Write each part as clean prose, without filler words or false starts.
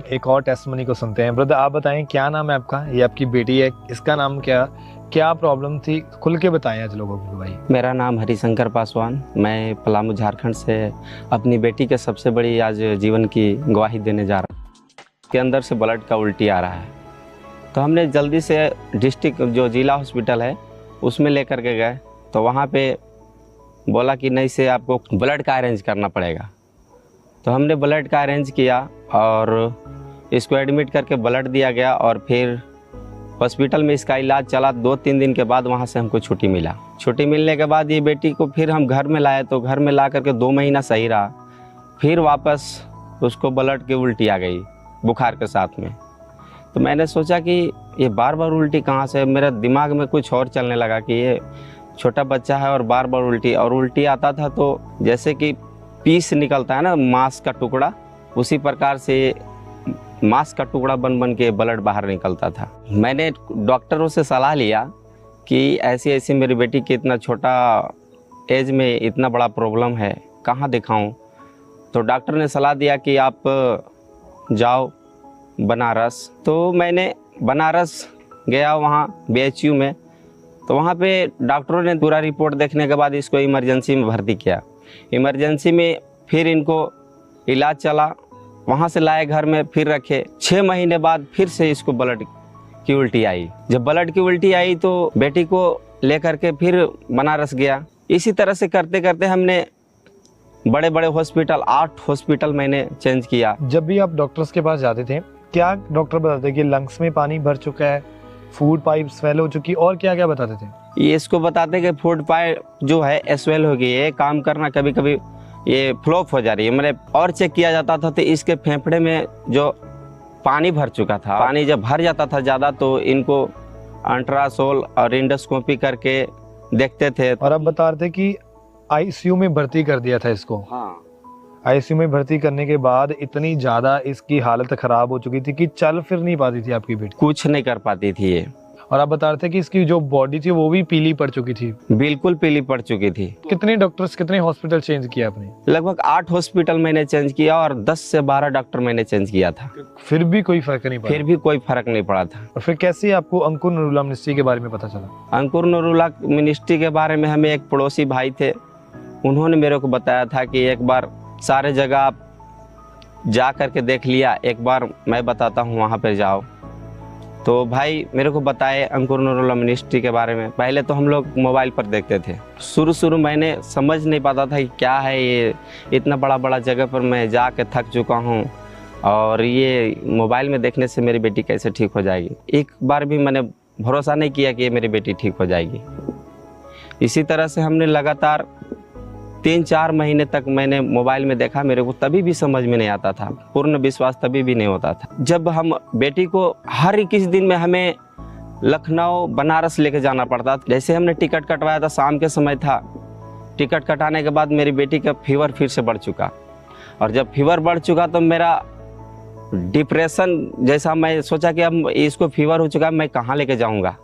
एक और टेस्टमनी को सुनते हैं। ब्रदर आप बताएं, क्या नाम है आपका? ये आपकी बेटी है, इसका नाम क्या प्रॉब्लम थी? खुल के बताएं आज लोगों को भाई। मेरा नाम हरिशंकर पासवान, मैं पलामू झारखंड से अपनी बेटी के सबसे बड़ी आज जीवन की गवाही देने जा रहा हूँ। के अंदर से ब्लड का उल्टी आ रहा है, तो हमने जल्दी से डिस्ट्रिक्ट जो जिला हॉस्पिटल है उसमें लेकर के गए, तो वहाँ पे बोला कि नहीं से आपको ब्लड का अरेंज करना पड़ेगा। तो हमने ब्लड का अरेंज किया और इसको एडमिट करके ब्लड दिया गया और फिर हॉस्पिटल में इसका इलाज चला। 2-3 दिन के बाद वहाँ से हमको छुट्टी मिला। छुट्टी मिलने के बाद ये बेटी को फिर हम घर में लाए, तो घर में ला करके 2 महीना सही रहा, फिर वापस उसको ब्लड की उल्टी आ गई बुखार के साथ में। तो मैंने सोचा कि ये बार बार उल्टी कहाँ से? मेरा दिमाग में कुछ और चलने लगा कि ये छोटा बच्चा है और बार बार उल्टी आता था, तो जैसे कि पीस निकलता है ना मांस का टुकड़ा, उसी प्रकार से मांस का टुकड़ा बन बन के ब्लड बाहर निकलता था। मैंने डॉक्टरों से सलाह लिया कि ऐसी ऐसी मेरी बेटी की इतना छोटा एज में इतना बड़ा प्रॉब्लम है, कहाँ दिखाऊं? तो डॉक्टर ने सलाह दिया कि आप जाओ बनारस। तो मैंने बनारस गया, वहाँ BHU में। तो वहाँ पे डॉक्टरों ने पूरा रिपोर्ट देखने के बाद इसको इमरजेंसी में भर्ती किया। इमरजेंसी में फिर इनको इलाज चला, वहाँ से लाए घर में, फिर रखे। 6 महीने बाद फिर से इसको ब्लड की उल्टी आई। जब ब्लड की उल्टी आई तो बेटी को लेकर के फिर बनारस गया। इसी तरह से करते करते हमने बड़े बड़े हॉस्पिटल 8 हॉस्पिटल मैंने चेंज किया। जब भी आप डॉक्टर्स के पास जाते थे, क्या डॉक्टर बताते कि लंग्स में पानी भर चुका है, फूड पाइप स्वेल हो चुकी, और क्या क्या बताते थे? ये इसको बताते कि फूड पाइप जो है स्वेल हो गई है, काम करना कभी कभी ये फ्लॉप हो जा रही है। मतलब और चेक किया जाता था तो इसके फेफड़े में जो पानी भर चुका था, पानी जब भर जाता था ज़्यादा तो इनको अल्ट्रासोल और इंडोस्कोपी करके देखते थे। और अब बता रहे थे कि ICU में भर्ती कर दिया था इसको। हाँ, ICU में भर्ती करने के बाद इतनी ज़्यादा इसकी हालत ख़राब हो चुकी थी कि चल फिर नहीं पाती थी आपकी बेटी, कुछ नहीं कर पाती थी ये। और आप बता रहे थे कि इसकी जो बॉडी थी वो भी पीली पड़ चुकी थी। बिल्कुल पीली पड़ चुकी थी। कितने डॉक्टर्स, कितने हॉस्पिटल चेंज किया आपने? लगभग 8 हॉस्पिटल मैंने चेंज किया और 10 से 12 डॉक्टर मैंने चेंज किया था, फिर भी कोई फर्क नहीं पड़ा? फिर भी कोई फर्क नहीं पड़ा था। और फिर कैसे आपको अंकुर नरूला मिनिस्ट्री के बारे में पता चला? अंकुर नरूला मिनिस्ट्री के बारे में हमें एक पड़ोसी भाई थे, उन्होंने मेरे को बताया था कि एक बार सारे जगह आप जा करके देख लिया, एक बार मैं बताता हूँ वहाँ पर जाओ। तो भाई मेरे को बताए अंकुर नरूला मिनिस्ट्री के बारे में। पहले तो हम लोग मोबाइल पर देखते थे, शुरू मैंने समझ नहीं पाता था कि क्या है ये, इतना बड़ा जगह पर मैं जाके थक चुका हूँ और ये मोबाइल में देखने से मेरी बेटी कैसे ठीक हो जाएगी। एक बार भी मैंने भरोसा नहीं किया कि ये मेरी बेटी ठीक हो जाएगी। इसी तरह से हमने लगातार 3-4 महीने तक मैंने मोबाइल में देखा, मेरे को तभी भी समझ में नहीं आता था, पूर्ण विश्वास तभी भी नहीं होता था। जब हम बेटी को हर 21 दिन में हमें लखनऊ बनारस लेके जाना पड़ता था। जैसे हमने टिकट कटवाया था, शाम के समय था, टिकट कटाने के बाद मेरी बेटी का फीवर फिर से बढ़ चुका, और जब फीवर बढ़ चुका तो मेरा डिप्रेशन जैसा, मैं सोचा कि अब इसको फीवर हो चुका, मैं कहाँ लेके जाऊँगा।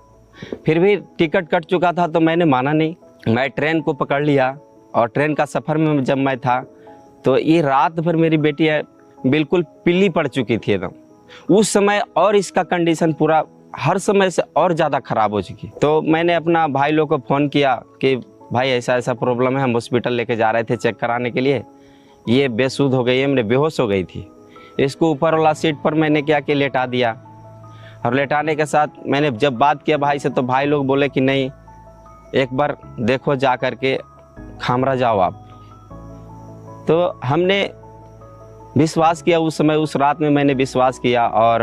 फिर भी टिकट कट चुका था तो मैंने माना नहीं, मैं ट्रेन को पकड़ लिया। और ट्रेन का सफ़र में जब मैं था तो ये रात भर मेरी बेटी बिल्कुल पीली पड़ चुकी थी एकदम उस समय, और इसका कंडीशन पूरा हर समय से और ज़्यादा ख़राब हो चुकी। तो मैंने अपना भाई लोग को फ़ोन किया कि भाई ऐसा ऐसा प्रॉब्लम है, हम हॉस्पिटल लेके जा रहे थे चेक कराने के लिए, ये बेसुध हो गई है, मेरे बेहोश हो गई थी। इसको ऊपर वाला सीट पर मैंने क्या कि लेटा दिया, और लेटाने के साथ मैंने जब बात किया भाई से तो भाई लोग बोले कि नहीं, एक बार देखो जा करके, खामरा जाओ आप। तो हमने विश्वास किया उस समय, उस रात में मैंने विश्वास किया, और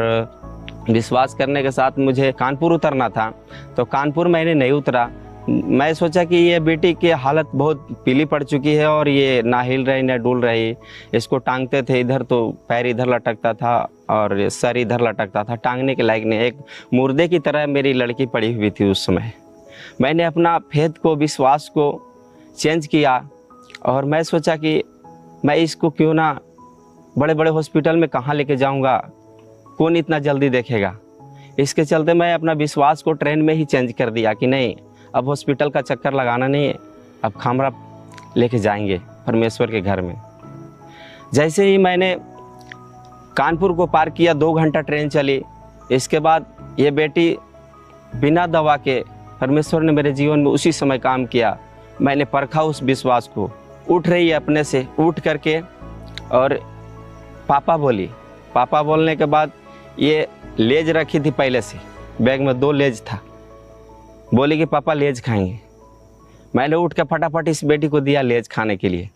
विश्वास करने के साथ मुझे कानपुर उतरना था। तो कानपुर मैंने नहीं उतरा। मैं सोचा कि ये बेटी की हालत बहुत पीली पड़ चुकी है और ये ना हिल रही ना डुल रही। इसको टांगते थे इधर तो पैर इधर लटकता था और सर इधर लटकता था, टांगने के लायक नहीं, एक मुर्दे की तरह मेरी लड़की पड़ी हुई थी उस समय। मैंने अपना फेथ को, विश्वास को चेंज किया और मैं सोचा कि मैं इसको क्यों ना बड़े बड़े हॉस्पिटल में कहाँ लेके जाऊँगा, कौन इतना जल्दी देखेगा। इसके चलते मैं अपना विश्वास को ट्रेन में ही चेंज कर दिया कि नहीं, अब हॉस्पिटल का चक्कर लगाना नहीं है, अब खामरा लेके जाएंगे परमेश्वर के घर में। जैसे ही मैंने कानपुर को पार किया, 2 घंटा ट्रेन चली। इसके बाद ये बेटी बिना दवा के परमेश्वर ने मेरे जीवन में उसी समय काम किया। मैंने परखा उस विश्वास को। उठ रही है अपने से, उठ करके और पापा बोली। पापा बोलने के बाद ये लेज रखी थी पहले से, बैग में 2 लेज था। बोली कि पापा लेज खाएंगे। मैंने उठ के फटाफट इस बेटी को दिया लेज खाने के लिए।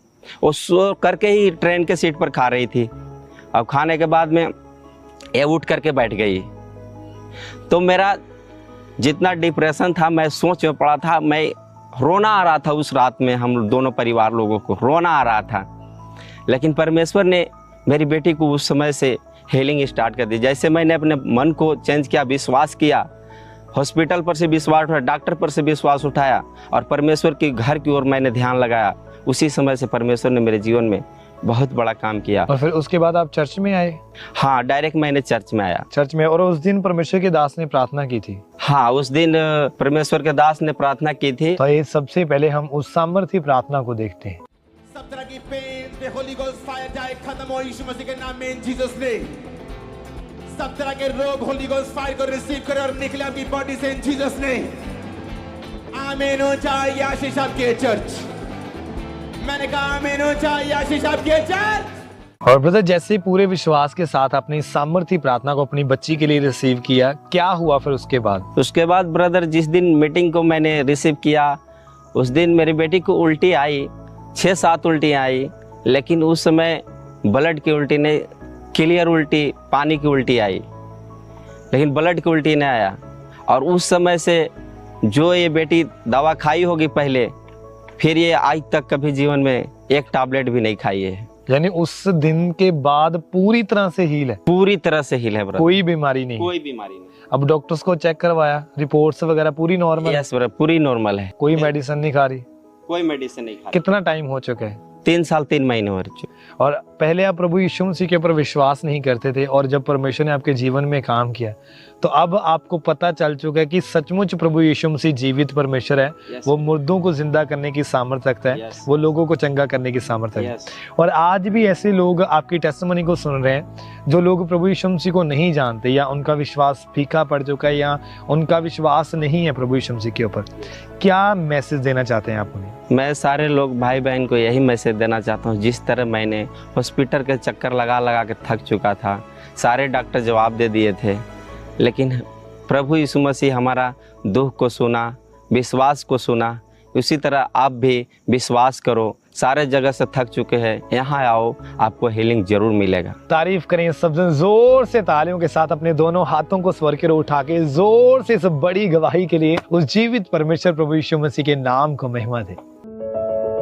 वो सो करके ही ट्रेन के सीट पर खा रही थी। अब खाने के बाद में ये उठ करके बैठ गई। तो मेरा जितना डिप्रेशन था, मैं सोच में पड़ा था, मैं रोना आ रहा था उस रात में। हम दोनों परिवार लोगों को रोना आ रहा था। लेकिन परमेश्वर ने मेरी बेटी को उस समय से हीलिंग स्टार्ट कर दी। जैसे मैंने अपने मन को चेंज किया, विश्वास किया, हॉस्पिटल पर से विश्वास उठाया, डॉक्टर पर से विश्वास उठाया और परमेश्वर के घर की ओर मैंने ध्यान लगाया, उसी समय से परमेश्वर ने मेरे जीवन में बहुत बड़ा काम किया। और फिर उसके बाद आप चर्च में आए? हाँ, डायरेक्ट मैंने चर्च में आया। चर्च में, और उस दिन परमेश्वर के दास ने प्रार्थना की थी? हाँ, उस दिन परमेश्वर के दास ने प्रार्थना की थी। तो ये सबसे पहले हम उस सामर्थी प्रार्थना को देखते हैं। सब तरह की पेन पे होली गोस्ट फायर जाए खत्म हो यीशु मसीह के नाम में, इन जीसस नेम। सब तरह के रोग होली गोस्ट फायर को रिसीव करे और निकले आपकी बॉडी से, इन जीसस नेम। आमीन हो जाए आशीष आपके चर्च। मैंने कहा आमीन हो जाए आशीष आपके चर्च। और ब्रदर, जैसे पूरे विश्वास के साथ आपने इस सामर्थी प्रार्थना को अपनी बच्ची के लिए रिसीव किया, क्या हुआ फिर उसके बाद? उसके बाद ब्रदर, जिस दिन मीटिंग को मैंने रिसीव किया, उस दिन मेरी बेटी को उल्टी आई, 6-7 उल्टियाँ आई। लेकिन उस समय ब्लड की उल्टी नहीं, क्लियर उल्टी, पानी की उल्टी आई, लेकिन ब्लड की उल्टी नहीं आया। और उस समय से जो ये बेटी दवा खाई होगी पहले, फिर ये आज तक कभी जीवन में एक टैबलेट भी नहीं खाई है। यानी उस दिन के बाद पूरी तरह से हील है? पूरी तरह से हील है ब्रदर, कोई बीमारी नहीं? कोई बीमारी नहीं। अब डॉक्टर्स को चेक करवाया, रिपोर्ट्स वगैरह पूरी नॉर्मल? यस ब्रदर, पूरी नॉर्मल है। कोई मेडिसिन नहीं खा रही? कोई मेडिसिन नहीं खा। कितना टाइम हो चुका है? 3 साल 3 महीने हो चुके। और पहले आप प्रभु यीशु मसीह के ऊपर विश्वास नहीं करते थे, और जब परमेश्वर ने आपके जीवन में काम किया, तो अब आपको पता चल चुका है कि सचमुच प्रभु यीशु मसीह जीवित परमेश्वर है। वो मुर्दों को जिंदा करने की सामर्थ्य रखता है। वो लोगों को चंगा करने की सामर्थ्य है। और आज भी ऐसे लोग आपकी टेस्टिमनी को सुन रहे हैं, जो लोग प्रभु यीशु मसीह को नहीं जानते, या उनका विश्वास फीका पड़ चुका है, या उनका विश्वास नहीं है प्रभु यीशु मसीह के ऊपर। क्या मैसेज देना चाहते हैं आप उन्हें? मैं सारे लोग भाई बहन को यही मैसेज देना चाहता हूँ, जिस तरह मैंने हॉस्पिटल के चक्कर लगा लगा के थक चुका था, सारे डॉक्टर जवाब दे दिए थे, लेकिन प्रभु यीशु मसीह हमारा दुख को सुना, विश्वास को सुना। उसी तरह आप भी विश्वास करो। सारे जगह से थक चुके हैं, यहाँ आओ, आपको हीलिंग जरूर मिलेगा। तारीफ करें सबसे जोर से, तालियों के साथ अपने दोनों हाथों को स्वर की ओर उठा के जोर से इस बड़ी गवाही के लिए उस जीवित परमेश्वर प्रभु यीशु मसीह के नाम को महिमा दे।